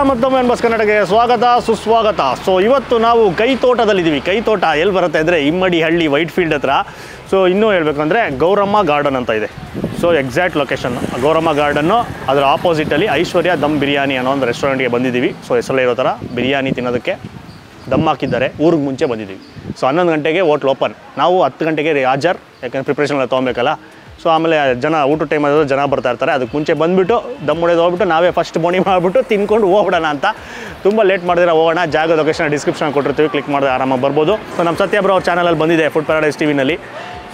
ಮತ್ತೊಮ್ಮೆ ಬಸ್ ಕರ್ನಾಟಕಕ್ಕೆ ಸ್ವಾಗತ ಸುಸ್ವಾಗತ. ಸೊ ಇವತ್ತು ನಾವು ಕೈತೋಟದಲ್ಲಿದ್ದೀವಿ. ಕೈತೋಟ ಎಲ್ಲಿ ಬರುತ್ತೆ ಅಂದರೆ ಇಮ್ಮಡಿ ಹಳ್ಳಿ ವೈಟ್ ಫೀಲ್ಡ್ ಹತ್ರ. ಸೊ ಇನ್ನೂ ಹೇಳಬೇಕು ಅಂದರೆ ಗೌರಮ್ಮ ಗಾರ್ಡನ್ ಅಂತ ಇದೆ. ಸೊ ಎಕ್ಸಾಕ್ಟ್ ಲೊಕೇಶನ್ ಗೌರಮ್ಮ ಗಾರ್ಡನ್ನು, ಅದರ ಆಪೋಸಿಟಲ್ಲಿ ಐಶ್ವರ್ಯ ದಮ್ ಬಿರಿಯಾನಿ ಅನ್ನೋ ಒಂದು ರೆಸ್ಟೋರೆಂಟ್ಗೆ ಬಂದಿದ್ದೀವಿ. ಸೊ ಹೆಸರಲ್ಲೇ ಇರೋ ಥರ ಬಿರಿಯಾನಿ ತಿನ್ನೋದಕ್ಕೆ ದಮ್ ಹಾಕಿದ್ದಾರೆ. ಊರಿಗೆ ಮುಂಚೆ ಬಂದಿದ್ದೀವಿ. ಸೊ 11 ಗಂಟೆಗೆ ಹೋಟ್ಲ್ ಓಪನ್. ನಾವು 10 ಗಂಟೆಗೆ ಹಾಜರ್, ಯಾಕಂದರೆ ಪ್ರಿಪ್ರೇಷನ್ ಎಲ್ಲ ತೊಗೊಬೇಕಲ್ಲ. ಸೊ ಆಮೇಲೆ ಊಟ ಟೈಮ್ ಆದರೂ ಜನ ಬರ್ತಾ ಇರ್ತಾರೆ. ಅದಕ್ಕೆ ಮುಂಚೆ ಬಂದುಬಿಟ್ಟು ದಮ್ ಹೊಡೆದು ಹೋಗ್ಬಿಟ್ಟು ನಾವೇ ಫಸ್ಟ್ ಬೋಣಿ ಮಾಡಿಬಿಟ್ಟು ತಿನ್ಕೊಂಡು ಹೋಗ್ಬಿಡೋಣ ಅಂತ. ತುಂಬ ಲೇಟ್ ಮಾಡಿದ್ರೆ ಹೋಗೋಣ. ಜಾಗ ಲೊಕೇಶನ್ ಡಿಸ್ಕ್ರಿಪ್ಷನ್ ಕೊಟ್ಟಿರ್ತೀವಿ, ಕ್ಲಿಕ್ ಮಾಡಿದ್ರೆ ಆರಾಮಾಗಿ ಬರ್ಬೋದು. ಸೊ ನಮ್ಮ ಸತ್ಯ ಬ್ರೋ ಅವ್ರ ಚಾನಲಲ್ಲಿ ಬಂದಿದೆ, ಫುಡ್ ಪ್ಯಾರಡೈಸ್ ಟಿವಿನಲ್ಲಿ.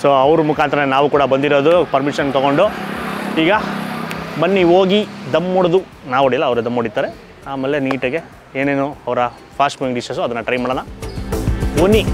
ಸೊ ಅವ್ರ ಮುಖಾಂತರ ನಾವು ಕೂಡ ಬಂದಿರೋದು, ಪರ್ಮಿಷನ್ ತೊಗೊಂಡು. ಈಗ ಬನ್ನಿ ಹೋಗಿ ದಮ್ ಹೊಡೆದು, ನಾವು ಹೊಡಿಲ್ಲ ಅವರೇ ದಮ್ ಹೊಡಿತಾರೆ. ಆಮೇಲೆ ನೀಟಾಗೆ ಏನೇನು ಅವರ ಫಾಸ್ಟ್ ಮೂವಿಂಗ್ ಡಿಶಸ್ಸು ಅದನ್ನು ಟ್ರೈ ಮಾಡೋಣ. ಬನ್ನಿ.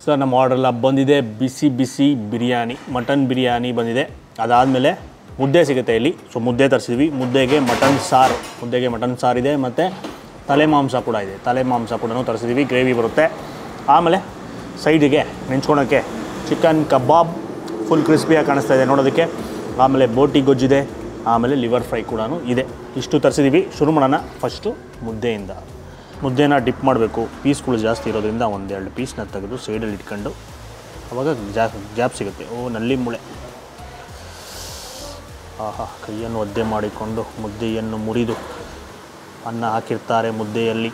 ಸರ್ ನಮ್ಮ ಆರ್ಡ್ರೆಲ್ಲ ಬಂದಿದೆ. ಬಿಸಿ ಬಿಸಿ ಬಿರಿಯಾನಿ, ಮಟನ್ ಬಿರಿಯಾನಿ ಬಂದಿದೆ. ಅದಾದಮೇಲೆ ಮುದ್ದೆ ಸಿಗುತ್ತೆ ಇಲ್ಲಿ. ಸೊ ಮುದ್ದೆ ತರಿಸಿದ್ವಿ. ಮುದ್ದೆಗೆ ಮಟನ್ ಸಾರಿದೆ, ಮತ್ತು ತಲೆ ಮಾಂಸ ಕೂಡ ಇದೆ. ತಲೆ ಮಾಂಸ ಕೂಡ ತರಿಸಿದ್ವಿ. ಗ್ರೇವಿ ಬರುತ್ತೆ. ಆಮೇಲೆ ಸೈಡಿಗೆ ನೆಂಚ್ಕೊಳೋಕ್ಕೆ ಚಿಕನ್ ಕಬಾಬ್ ಫುಲ್ ಕ್ರಿಸ್ಪಿಯಾಗಿ ಕಾಣಿಸ್ತಾ ಇದೆ ನೋಡೋದಕ್ಕೆ. ಆಮೇಲೆ ಬೋಟಿ ಗೊಜ್ಜಿದೆ. ಆಮೇಲೆ ಲಿವರ್ ಫ್ರೈ ಕೂಡ ಇದೆ. ಇಷ್ಟು ತರಿಸಿದ್ದೀವಿ. ಶುರು ಮಾಡೋಣ ಫಸ್ಟು ಮುದ್ದೆಯಿಂದ. ಮುದ್ದೆನ ಡಿಪ್ ಮಾಡಬೇಕು. ಪೀಸ್ಗಳು ಜಾಸ್ತಿ ಇರೋದ್ರಿಂದ 1-2 ಪೀಸ್ನ ತೆಗೆದು ಸೈಡಲ್ಲಿ ಇಟ್ಕೊಂಡು ಆವಾಗ ಗ್ಯಾಪ್ ಸಿಗುತ್ತೆ. ನಲ್ಲಿ ಮೂಳೆ. ಆಹಾ, ಕೈಯನ್ನು ಒದ್ದೆ ಮಾಡಿಕೊಂಡು ಮುದ್ದೆಯನ್ನು ಮುರಿದು ಅನ್ನ ಹಾಕಿರ್ತಾರೆ. ಮುದ್ದೆಯಲ್ಲಿ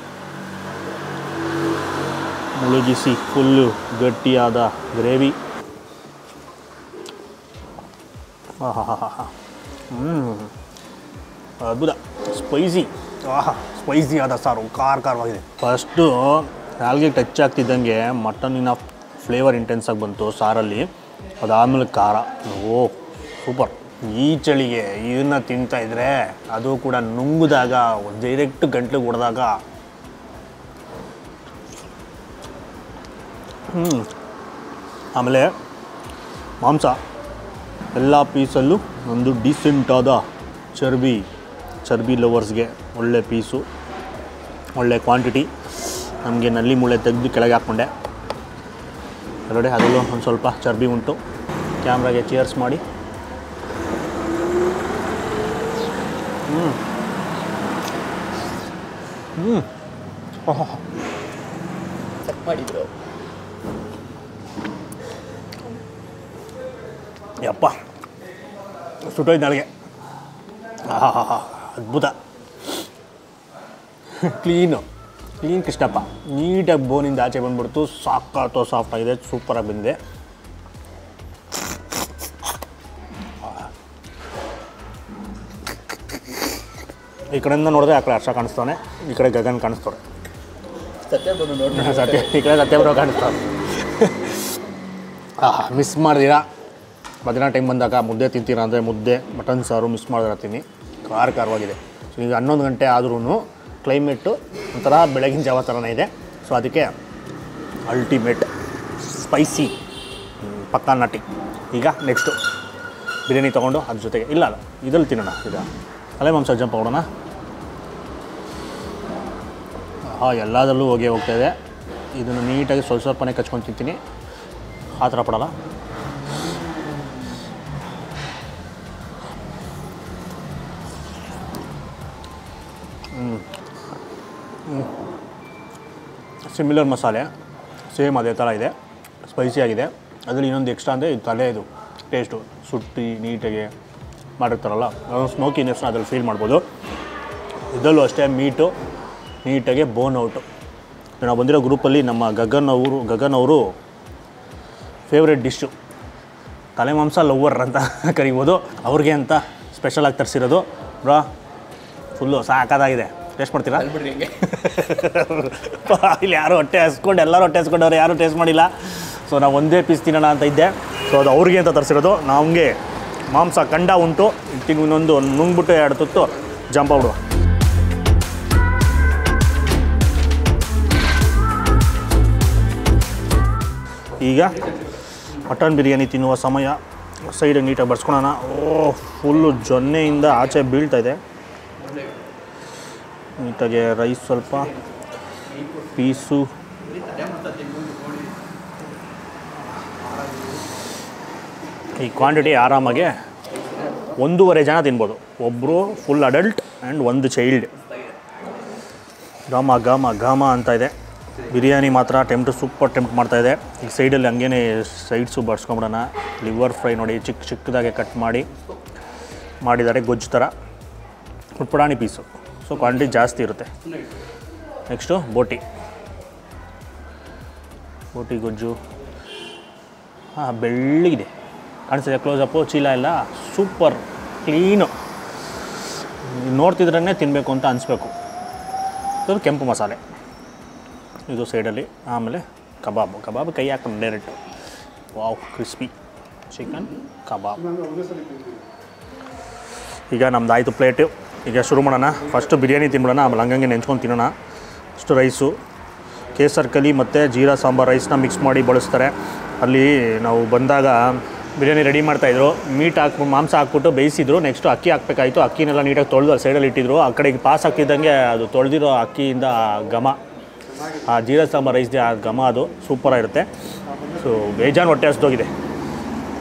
ಮುಳುಗಿಸಿ ಫುಲ್ಲು ಗಟ್ಟಿಯಾದ ಗ್ರೇವಿ. ಅದ್ಭುತ. ಸ್ಪೈಸಿ. ಸ್ಪೈಸಿ ಆದ ಸಾರು, ಖಾರವಾಗಿದೆ. ಫಸ್ಟು ನಾಲ್ಗೆ ಟಚ್ ಆಗ್ತಿದ್ದಂಗೆ ಮಟನ್ನಿನ ಫ್ಲೇವರ್ ಇಂಟೆನ್ಸಾಗಿ ಬಂತು ಸಾರಲ್ಲಿ. ಅದಾದಮೇಲೆ ಖಾರ. ಸೂಪರ್. ಈ ಚಳಿಗೆ ಇದನ್ನು ತಿಂತಾಯಿದ್ರೆ, ಅದು ಕೂಡ ನುಂಗಿದಾಗ ಡೈರೆಕ್ಟ್ ಗಂಟ್ಲಿಗೆ ಹೊಡೆದಾಗ ಆಮೇಲೆ ಮಾಂಸ ಎಲ್ಲ ಪೀಸಲ್ಲೂ ಒಂದು ಡೀಸೆಂಟಾದ ಚರ್ಬಿ ಲವರ್ಸ್ಗೆ ಒಳ್ಳೆ ಪೀಸು, ಒಳ್ಳೆ ಕ್ವಾಂಟಿಟಿ. ನಮಗೆ ನಲ್ಲಿ ಮೂಳೆ ತೆಗೆದು ಕೆಳಗೆ ಹಾಕ್ಕೊಂಡೆ. ನೋಡಿ ಅದರಲ್ಲೂ ಒಂದು ಸ್ವಲ್ಪ ಚರ್ಬಿ ಉಂಟು. ಕ್ಯಾಮ್ರಾಗೆ ಚೇರ್ಸ್ ಮಾಡಿ. ಮಾಡಿದ್ರು ಯಪ್ಪ, ಸುಟ್ಟೋಯ್ತು ನಾಳೆಗೆ. ಅದ್ಭುತ. ಕ್ಲೀನ್ ಕೃಷ್ಣಪ್ಪ. ನೀಟಾಗಿ ಬೋನಿಂದ ಆಚೆ ಬಂದ್ಬಿಡ್ತು. ಸಾಕಾತೋ ಸಾಫ್ಟಾಗಿದೆ. ಸೂಪರಾಗಿ ಬಂದಿದೆ. ಈ ಕಡೆಯಿಂದ ನೋಡಿದ್ರೆ ಆ ಕಡೆ ಹರ್ಷ ಕಾಣಿಸ್ತಾನೆ, ಈ ಕಡೆ ಗಗನ್ ಕಾಣಿಸ್ತಾರೆ. ಈ ಕಡೆ ಸತ್ಯಬ್ರೋ ಕಾಣಿಸ್ತಾರೆ. ಮಿಸ್ ಮಾಡ್ದಿರಾ ಮಧ್ಯಾಹ್ನ ಟೈಮ್ ಬಂದಾಗ ಮುದ್ದೆ ತಿಂತೀರಾ ಅಂದರೆ ಮುದ್ದೆ ಮಟನ್ ಸಾರು ಮಿಸ್ ಮಾಡಿದಿರ್ತೀನಿ. ಖಾರವಾಗಿದೆ. ಸೊ ಈಗ 11 ಗಂಟೆ ಆದ್ರೂ ಕ್ಲೈಮೇಟು ಒಂಥರ ಬೆಳಗಿನ ಜಾವ ಥರನೇ ಇದೆ. ಸೊ ಅದಕ್ಕೆ ಅಲ್ಟಿಮೇಟ್ ಸ್ಪೈಸಿ ಪಕ್ಕಾ ನಾಟಿ. ಈಗ ನೆಕ್ಸ್ಟು ಬಿರಿಯಾನಿ ತೊಗೊಂಡು ಅದ್ರ ಜೊತೆಗೆ ಇದ್ರಲ್ಲಿ ತಿನ್ನೋಣ. ಈಗ ತಲೆ ಮಾಂಸ ಜಂಪ್ ಮಾಡೋಣ. ಎಲ್ಲದರಲ್ಲೂ ಹೋಗ್ತಾಯಿದೆ. ಇದನ್ನು ನೀಟಾಗಿ ಸ್ವಲ್ಪನೇ ಕಚ್ಕೊಂಡು ತಿಂತೀನಿ. ಆ ಥರ ಪಡಲ್ಲ. ಸಿಮಿಲರ್ ಮಸಾಲೆ ಸೇಮ್ ಅದೇ ಥರ ಇದೆ. ಸ್ಪೈಸಿಯಾಗಿದೆ. ಅದರಲ್ಲಿ ಇನ್ನೊಂದು ಎಕ್ಸ್ಟ್ರಾ ಅಂದರೆ ಇದು ತಲೆದು ಟೇಸ್ಟು ಸುಟ್ಟಿ ನೀಟಾಗಿ ಮಾಡಿರ್ತಾರಲ್ಲ, ಅದೊಂದು ಸ್ಮೋಕಿನೆಸ್ನ ಅದ್ರಲ್ಲಿ ಫೀಲ್ ಮಾಡ್ಬೋದು. ಇದರಲ್ಲೂ ಅಷ್ಟೇ ಮೀಟು ನೀಟಾಗಿ ಬೋನ್ ಔಟು. ನಾವು ಬಂದಿರೋ ಗ್ರೂಪಲ್ಲಿ ನಮ್ಮ ಗಗನ್ ಅವರು ಫೇವ್ರೆಟ್ ಡಿಶ್ಶು ತಲೆ ಮಾಂಸ ಲವ್ವರ್ ಅಂತ ಕರಿಬೋದು. ಅವ್ರಿಗೆ ಅಂತ ಸ್ಪೆಷಲಾಗಿ ತರಿಸಿರೋದು ಬ್ರಾ. ಫುಲ್ಲು ಸಾಕಾಗಿದೆ. ಟೇಸ್ಟ್ ಮಾಡ್ತೀರಾ? ಇಲ್ಲಿ ಯಾರು ಹೊಟ್ಟೆ ಹಸ್ಕೊಂಡು ಎಲ್ಲರೂ ಹೊಟ್ಟೆ ಹಸ್ಕೊಂಡವ್ರು, ಯಾರೂ ಟೇಸ್ಟ್ ಮಾಡಿಲ್ಲ. ಸೊ ನಾವು ಒಂದೇ ಪೀಸ್ ತಿನ್ನೋಣ ಅಂತ ಇದ್ದೆ. ಸೊ ಅದು ಅವ್ರಿಗೆ ಅಂತ ತರಿಸಿರೋದು. ನಮಗೆ ಮಾಂಸ ಕಂಡ ಉಂಟು. ಇನ್ನೊಂದು ನುಂಗ್ಬಿಟ್ಟು 2 ತುತ್ತು ಜಂಪ್ ಆಗ್ಬಿಡುವ. ಈಗ ಮಟನ್ ಬಿರಿಯಾನಿ ತಿನ್ನುವ ಸಮಯ. ಸೈಡಿಗೆ ನೀಟಾಗಿ ಬಡ್ಸ್ಕೊಳೋಣ. ಫುಲ್ಲು ಜೊನ್ನೆಯಿಂದ ಆಚೆ ಬೀಳ್ತಾ ಇದೆ. ನೀಟಾಗಿ ರೈಸ್ ಸ್ವಲ್ಪ ಪೀಸು. ಈ ಕ್ವಾಂಟಿಟಿ ಆರಾಮಾಗಿ 1.5 ಜನ ತಿನ್ಬೋದು. ಒಬ್ಬರು ಫುಲ್ ಅಡಲ್ಟ್ ಆ್ಯಂಡ್ 1 ಚೈಲ್ಡ್. ಘಮ ಅಂತ ಇದೆ. ಬಿರಿಯಾನಿ ಮಾತ್ರ ಸೂಪರ್ ಟೆಂಪ್ಟ್ ಮಾಡ್ತಾಯಿದೆ. ಈಗ ಸೈಡಲ್ಲಿ ಹಂಗೇ ಸೈಡ್ಸು ಬಡ್ಸ್ಕೊಂಬಿಡೋಣ. ಲಿವರ್ ಫ್ರೈ ನೋಡಿ ಚಿಕ್ಕದಾಗೆ ಕಟ್ ಮಾಡಿದ್ದಾರೆ ಗೊಜ್ಜು ಥರ. ಪುಟಾಣಿ ಪೀಸು. ಸೊ ಕ್ವಾಂಟಿಟಿ ಜಾಸ್ತಿ ಇರುತ್ತೆ. ನೆಕ್ಸ್ಟು ಬೋಟಿ ಗೊಜ್ಜು. ಬೆಳ್ಳಗಿದೆ ಕಾಣಿಸ್ತಿದೆ. ಕ್ಲೋಸಪ್ಪು ಚೀಲ ಎಲ್ಲ ಸೂಪರ್ ಕ್ಲೀನು. ನೋಡ್ತಿದ್ರೇ ತಿನ್ನಬೇಕು ಅಂತ ಅನಿಸ್ಬೇಕು. ಇದು ಕೆಂಪು ಮಸಾಲೆ ಇದು ಸೈಡಲ್ಲಿ. ಆಮೇಲೆ ಕಬಾಬ್ ಕೈ ಹಾಕೊಂಡು ಡೈರೆಕ್ಟು. ವಾವ್, ಕ್ರಿಸ್ಪಿ ಚಿಕನ್ ಕಬಾಬ್. ಈಗ ನಮ್ದು ಆಯಿತು ಪ್ಲೇಟು. ಈಗ ಶುರು ಮಾಡೋಣ. ಫಸ್ಟು ಬಿರಿಯಾನಿ ತಿನ್ಬಿಡೋಣ, ಆಮೇಲೆ ಹಂಗಂಗೆ ನೆಂಚ್ಕೊಂಡು ತಿನ್ನೋಣ. ಅಷ್ಟು ರೈಸು ಕೇಸರ್ ಕಲಿ ಮತ್ತು ಜೀರಾ ಸಾಂಬಾರು ರೈಸ್ನ ಮಿಕ್ಸ್ ಮಾಡಿ ಬಳಸ್ತಾರೆ. ಅಲ್ಲಿ ನಾವು ಬಂದಾಗ ಬಿರಿಯಾನಿ ರೆಡಿ ಮಾಡ್ತಾಯಿದ್ರು. ಮಾಂಸ ಹಾಕ್ಬಿಟ್ಟು ಬೇಯಿಸಿದ್ರು. ನೆಕ್ಸ್ಟು ಅಕ್ಕಿ ಹಾಕಬೇಕಾಯಿತು. ಅಕ್ಕಿನೆಲ್ಲ ನೀಟಾಗಿ ತೊಳೆದು ಅಲ್ಲಿ ಸೈಡಲ್ಲಿ ಇಟ್ಟಿದ್ರು. ಆ ಕಡೆಗೆ ಪಾಸ್ ಹಾಕ್ತಿದ್ದಂಗೆ ಅದು ತೊಳೆದಿರೋ ಅಕ್ಕಿಯಿಂದ ಘಮ, ಆ ಜೀರಾ ಸಾಂಬಾರು ರೈಸ್ದೆ ಆ ಘಮ ಅದು ಸೂಪರಾಗಿರುತ್ತೆ. ಸೊ ಬೇಜಾನ್ ಹೊಟ್ಟೆ ಹಸ್ದೋಗಿದೆ.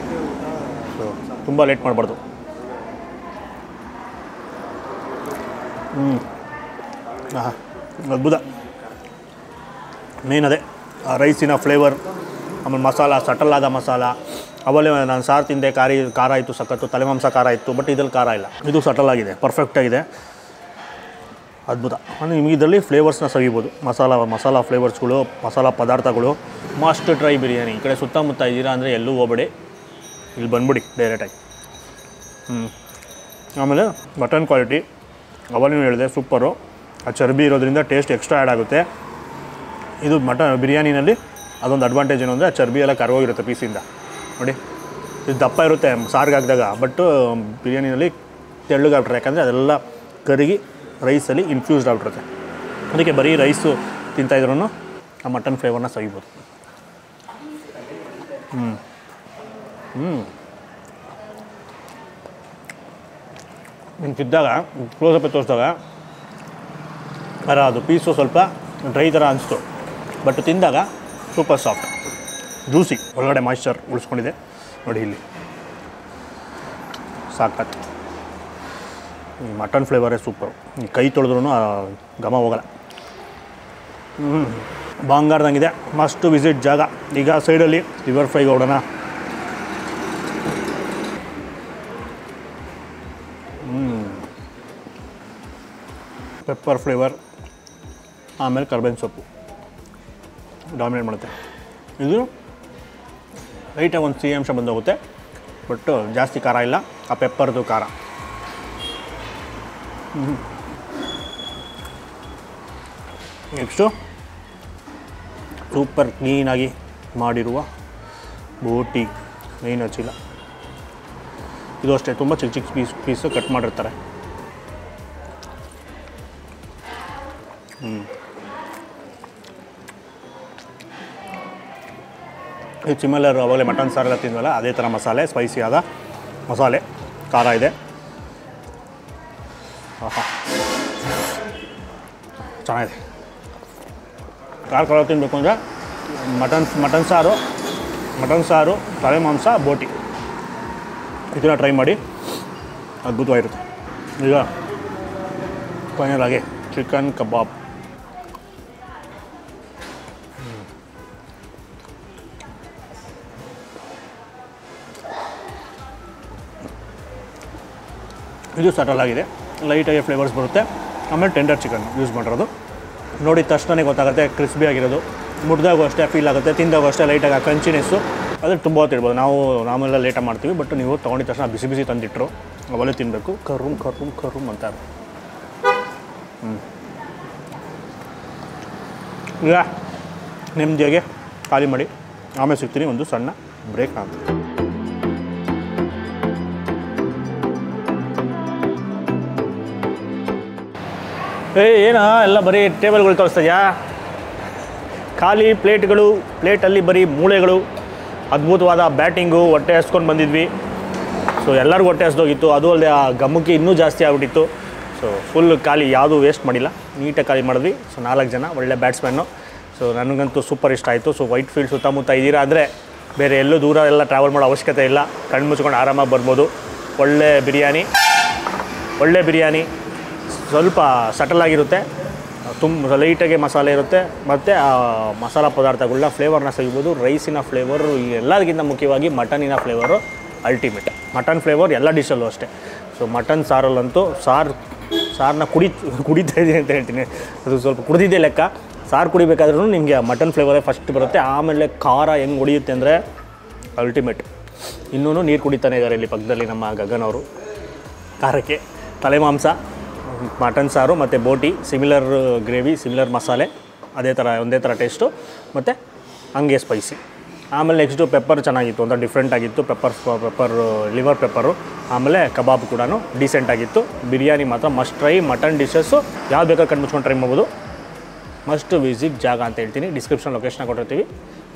ಸೊ ತುಂಬ ಲೇಟ್ ಮಾಡಬಾರ್ದು. ಅದ್ಭುತ. ಮೇನ್ ಅದೇ ಆ ರೈಸಿನ ಫ್ಲೇವರ್, ಆಮೇಲೆ ಮಸಾಲ, ಸಟಲಾದ ಮಸಾಲ. ಅವಲೇ ನಾನು ಸಾರು ತಿಂದೆ, ಖಾರ ಇತ್ತು ಸಖತ್ತು. ತಲೆ ಮಾಂಸ ಖಾರ ಇತ್ತು, ಬಟ್ ಇದ್ರಲ್ಲಿ ಖಾರ ಇಲ್ಲ. ಇದು ಸಟಲಾಗಿದೆ, ಪರ್ಫೆಕ್ಟಾಗಿದೆ, ಅದ್ಭುತ. ಅಂದರೆ ನಿಮಗೆ ಇದರಲ್ಲಿ ಫ್ಲೇವರ್ಸ್ನ ಸವಿಬೋದು. ಮಸಾಲ ಫ್ಲೇವರ್ಸ್ಗಳು, ಮಸಾಲ ಪದಾರ್ಥಗಳು. Must try biryani. ಈ ಕಡೆ ಸುತ್ತಮುತ್ತ ಇದ್ದೀರಾ ಅಂದರೆ ಎಲ್ಲೂ ಹೋಗ್ಬೇಡಿ, ಇಲ್ಲಿ ಬಂದ್ಬಿಡಿ ಡೈರೆಕ್ಟಾಗಿ. ಆಮೇಲೆ ಮಟನ್ ಕ್ವಾಲಿಟಿ ಅವಲೇನು ಹೇಳಿದೆ ಸೂಪರು. ಆ ಚರ್ಬಿ ಇರೋದ್ರಿಂದ ಟೇಸ್ಟ್ ಎಕ್ಸ್ಟ್ರಾ ಆ್ಯಡ್ ಆಗುತ್ತೆ. ಇದು ಬಿರಿಯಾನಿನಲ್ಲಿ ಅದೊಂದು ಅಡ್ವಾಂಟೇಜ್ ಏನು ಅಂದರೆ ಚರ್ಬಿ ಎಲ್ಲ ಕರಗೋಗಿರುತ್ತೆ ಪೀಸಿಂದ. ನೋಡಿ ಇದು ದಪ್ಪ ಇರುತ್ತೆ ಸಾರಿಗೆ ಹಾಕಿದಾಗ, ಬಟ್ ಬಿರಿಯಾನಿನಲ್ಲಿ ತೆಳ್ಳಗಾಗ್ಬಿಟ್ರೆ, ಯಾಕಂದರೆ ಅದೆಲ್ಲ ಕರಗಿ ರೈಸಲ್ಲಿ ಇನ್ಫ್ಯೂಸ್ಡ್ ಆಗಿಬಿಡುತ್ತೆ. ಅದಕ್ಕೆ ಬರೀ ರೈಸು ತಿಂತಾಯಿದ್ರೂ ಆ ಮಟನ್ ಫ್ಲೇವರ್ನ ಸವಿಬೋದು. ನೀನು ತಿದ್ದಾಗ ಕ್ಲೋಸಪ್ ತೋರಿಸಿದಾಗ ಅದು ಪೀಸು ಸ್ವಲ್ಪ ಡ್ರೈ ಥರ ಅನಿಸ್ತು, ಬಟ್ ತಿಂದಾಗ ಸೂಪರ್ ಸಾಫ್ಟ್, ಜ್ಯೂಸಿ, ಒಳಗಡೆ ಮಾಯ್ಶ್ಚರ್ ಉಳಿಸ್ಕೊಂಡಿದೆ ನೋಡಿ ಇಲ್ಲಿ. ಸಾಕತ್ತು. ಈ ಮಟನ್ ಫ್ಲೇವರೇ ಸೂಪರು. ಈ ಕೈ ತೊಳೆದ್ರೂ ಘಮ ಹೋಗಲ್ಲ. ಬಂಗಾರದಂಗಿದೆ. ಮಸ್ಟ್ ವಿಸಿಟ್ ಜಾಗ. ಈಗ ಸೈಡಲ್ಲಿ ಲಿವರ್ ಫ್ರೈಗೆ ಹೊಡೋಣ. ಪೆಪ್ಪರ್ ಫ್ಲೇವರ್, ಆಮೇಲೆ ಕರ್ಬೇವಿನ ಸೊಪ್ಪು ಡಾಮಿನೇಟ್ ಮಾಡುತ್ತೆ. ಇದು ಲೈಟಾಗಿ ಒಂದು ಸಿಹಿ ಅಂಶ ಬಂದೋಗುತ್ತೆ, ಬಟ್ ಜಾಸ್ತಿ ಖಾರ ಇಲ್ಲ. ಆ ಪೆಪ್ಪರ್ದು ಖಾರ. ನೆಕ್ಸ್ಟು ಸೂಪರ್ ಕ್ಲೀನಾಗಿ ಮಾಡಿರುವ ಬೋಟಿ ಮೈನ್ ಚೀಲ. ಇದು ಅಷ್ಟೇ ತುಂಬ ಚಿಕ್ಕ ಚಿಕ್ಕ ಪೀಸು ಕಟ್ ಮಾಡಿರ್ತಾರೆ. ಈ ಸಿಮಿಲರ್ ಅವಾಗಲೇ ಮಟನ್ ಸಾರೆಲ್ಲ ತಿಂದ್ವಲ್ಲ ಅದೇ ಥರ ಮಸಾಲೆ, ಸ್ಪೈಸಿ ಆದ ಮಸಾಲೆ, ಖಾರ ಇದೆ. ಆಹಾ, ಚೆನ್ನಾಗಿದೆ. ಖಾರ ತಿನ್ನಬೇಕು ಅಂದರೆ ಮಟನ್ ಸಾರು, ತಲೆ ಮಾಂಸ, ಬೋಟಿ ಇದನ್ನ ಟ್ರೈ ಮಾಡಿ, ಅದ್ಭುತವಾಗಿರುತ್ತೆ. ಈಗ ಫೈನಲ್ ಆಗಿ ಚಿಕನ್ ಕಬಾಬ್. ಇದು ಸಟಲ್ ಆಗಿದೆ, ಲೈಟಾಗಿ ಫ್ಲೇವರ್ಸ್ ಬರುತ್ತೆ. ಆಮೇಲೆ ಟೆಂಡರ್ ಚಿಕನ್ ಯೂಸ್ ಮಾಡಿರೋದು. ನೋಡಿದ ತಕ್ಷಣ ಗೊತ್ತಾಗುತ್ತೆ, ಕ್ರಿಸ್ಪಿ ಆಗಿರೋದು, ಮುಟ್ದಾಗೂ ಅಷ್ಟೇ ಫೀಲ್ ಆಗುತ್ತೆ, ತಿಂದಾಗೂ ಅಷ್ಟೇ ಲೈಟಾಗಿ ಕ್ರಂಚಿನೆಸ್ಸು ಅದು ತುಂಬ ಹೊತ್ತಿರ್ಬೋದು. ನಾವೆಲ್ಲ ಲೇಟಾಗಿ ಮಾಡ್ತೀವಿ, ಬಟ್ ನೀವು ತೊಗೊಂಡಿದ ತಕ್ಷಣ ಬಿಸಿ ಬಿಸಿ ತಂದಿಟ್ಟರು ಅವಲ್ಲೇ ತಿನ್ನಬೇಕು. ಕರುಮ್ ಅಂತಾರೆ. ಈಗ ನೆಮ್ಮದಿಯಾಗೆ ಖಾಲಿ ಮಾಡಿ ಆಮೇಲೆ ಸಿಗ್ತೀನಿ, ಒಂದು ಸಣ್ಣ ಬ್ರೇಕ್ ಆಗುತ್ತೆ. ಏನಾ ಎಲ್ಲ ಬರೀ ಟೇಬಲ್ಗಳು ತೋರಿಸ್ತೀಯಾ? ಖಾಲಿ ಪ್ಲೇಟಲ್ಲಿ ಬರೀ ಮೂಳೆಗಳು, ಅದ್ಭುತವಾದ ಬ್ಯಾಟಿಂಗು, ಹೊಟ್ಟೆ ಹಸ್ಕೊಂಡು ಬಂದಿದ್ವಿ. ಸೊ ಎಲ್ಲರಿಗೂ ಹೊಟ್ಟೆ ಹಸ್ದೋಗಿತ್ತು, ಅದು ಅಲ್ಲದೆ ಆ ಗಮಕ್ಕೆ ಇನ್ನೂ ಜಾಸ್ತಿ ಆಗ್ಬಿಟ್ಟಿತ್ತು. ಸೊ ಫುಲ್ ಖಾಲಿ, ಯಾವುದೂ ವೇಸ್ಟ್ ಮಾಡಿಲ್ಲ, ನೀಟಾಗಿ ಖಾಲಿ ಮಾಡಿದ್ವಿ. ಸೊ 4 ಜನ ಒಳ್ಳೆ ಬ್ಯಾಟ್ಸ್ಮನ್ನು. ಸೊ ನನಗಂತೂ ಸೂಪರ್ ಇಷ್ಟ ಆಯಿತು. ಸೊ ವೈಟ್ ಫೀಲ್ಡ್ ಸುತ್ತಮುತ್ತ ಇದ್ದೀರಾ ಅಂದರೆ ಬೇರೆ ಎಲ್ಲೂ ದೂರ ಎಲ್ಲ ಟ್ರಾವೆಲ್ ಮಾಡೋ ಅವಶ್ಯಕತೆ ಇಲ್ಲ, ಕಣ್ಣು ಮುಚ್ಕೊಂಡು ಆರಾಮಾಗಿ ಬರ್ಬೋದು. ಒಳ್ಳೆ ಬಿರಿಯಾನಿ ಸ್ವಲ್ಪ ಸಟಲಾಗಿರುತ್ತೆ, ತುಂಬ ಲೈಟಾಗಿ ಮಸಾಲೆ ಇರುತ್ತೆ, ಮತ್ತು ಆ ಮಸಾಲ ಪದಾರ್ಥಗಳನ್ನ ಫ್ಲೇವರ್ನ ಸಿಗ್ಬೋದು. ರೈಸಿನ ಫ್ಲೇವರು ಎಲ್ಲದಕ್ಕಿಂತ ಮುಖ್ಯವಾಗಿ ಮಟನಿನ ಫ್ಲೇವರು ಅಲ್ಟಿಮೇಟ್. ಮಟನ್ ಫ್ಲೇವರ್ ಎಲ್ಲ ಡಿಶಲ್ಲೂ ಅಷ್ಟೇ. ಸೊ ಮಟನ್ ಸಾರಲ್ಲಂತೂ ಸಾರನ್ನ ಕುಡಿತಾ ಇದ್ದೀನಿ ಅಂತ ಹೇಳ್ತೀನಿ, ಅದು ಸ್ವಲ್ಪ ಕುಡಿದಿದ್ದೇ ಲೆಕ್ಕ. ಸಾರು ಕುಡಿಬೇಕಾದ್ರೂ ನಿಮಗೆ ಮಟನ್ ಫ್ಲೇವರೇ ಫಸ್ಟ್ ಬರುತ್ತೆ, ಆಮೇಲೆ ಖಾರ ಹೆಂಗೆ ಹೊಡಿಯುತ್ತೆ ಅಂದರೆ ಅಲ್ಟಿಮೇಟ್. ಇನ್ನೂ ನೀರು ಕುಡಿತಾನೆ ಇದ್ದಾರೆ ಇಲ್ಲಿ ಪಕ್ಕದಲ್ಲಿ ನಮ್ಮ ಗಗನ್ ಅವರು. ಖಾರಕ್ಕೆ ತಲೆ ಮಾಂಸ, ಮಟನ್ ಸಾರು ಮತ್ತು ಬೋಟಿ, ಸಿಮಿಲರ್ ಗ್ರೇವಿ, ಸಿಮಿಲರ್ ಮಸಾಲೆ, ಒಂದೇ ಥರ ಟೇಸ್ಟು, ಮತ್ತು ಹಂಗೆ ಸ್ಪೈಸಿ. ಆಮೇಲೆ ನೆಕ್ಸ್ಟು ಪೆಪ್ಪರ್ ಚೆನ್ನಾಗಿತ್ತು, ಒಂಥರ ಡಿಫ್ರೆಂಟ್ ಆಗಿತ್ತು. ಲಿವರ್ ಪೆಪ್ಪರು, ಆಮೇಲೆ ಕಬಾಬ್ ಕೂಡ ಡೀಸೆಂಟ್ ಆಗಿತ್ತು. ಬಿರಿಯಾನಿ ಮಾತ್ರ ಮಸ್ಟ್ ಟ್ರೈ. ಮಟನ್ ಡಿಶಸ್ಸು ಯಾವ್ದು ಬೇಕಾದ್ರೂ ಕಣ್ಣು ಮುಚ್ಕೊಂಡು ಟ್ರೈ ಮಾಡ್ಬೋದು. ಮಸ್ಟ್ ವಿಸಿಟ್ ಜಾಗ ಅಂತ ಹೇಳ್ತೀನಿ, ಡಿಸ್ಕ್ರಿಪ್ಷನ್ ಲೊಕೇಶನ್ ಕೊಟ್ಟಿರ್ತೀವಿ,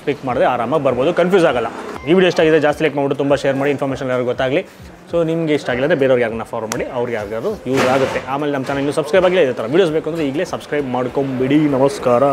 ಕ್ಲಿಕ್ ಮಾಡಿದ್ರೆ ಆರಾಮಾಗಿ ಬರ್ಬೋದು, ಕನ್ಫ್ಯೂಸ್ ಆಗೋಲ್ಲ. ಈ ವಿಡಿಯೋ ಇಷ್ಟ ಆಗಿದೆ ಜಾಸ್ತಿ ಲೈಕ್ ಮಾಡಿಬಿಟ್ಟು ತುಂಬ ಶೇರ್ ಮಾಡಿ, ಇನ್ಫಾರ್ಮೇಷನ್ ಯಾರು ಗೊತ್ತಾಗಲಿ. ಸೊ ನಿಮಗೆ ಇಷ್ಟ ಆಗಿಲ್ಲ ಅಂದರೆ ಬೇರೆಯವ್ರಿಗೆ ಯಾರನ್ನ ಫಾರ್ವರ್ಡ್ ಮಾಡಿ, ಅವ್ರಿಗೆ ಯಾರಿಗಾದ್ರು ಯೂಸ್ ಆಗುತ್ತೆ. ಆಮೇಲೆ ನಮ್ಮ ಚಾನಲ್ ಇನ್ನೂ ಸಬ್ಸ್ಕ್ರೈಬ್ ಆಗಿಲ್ಲ, ಇದೇ ಥರ ವೀಡಿಯೋಸ್ ಬೇಕು ಅಂದರೆ ಈಗಲೇ ಸಬ್ಸ್ಕ್ರೈಬ್ ಮಾಡ್ಕೊಂಬಿಡಿ. ನಮಸ್ಕಾರ.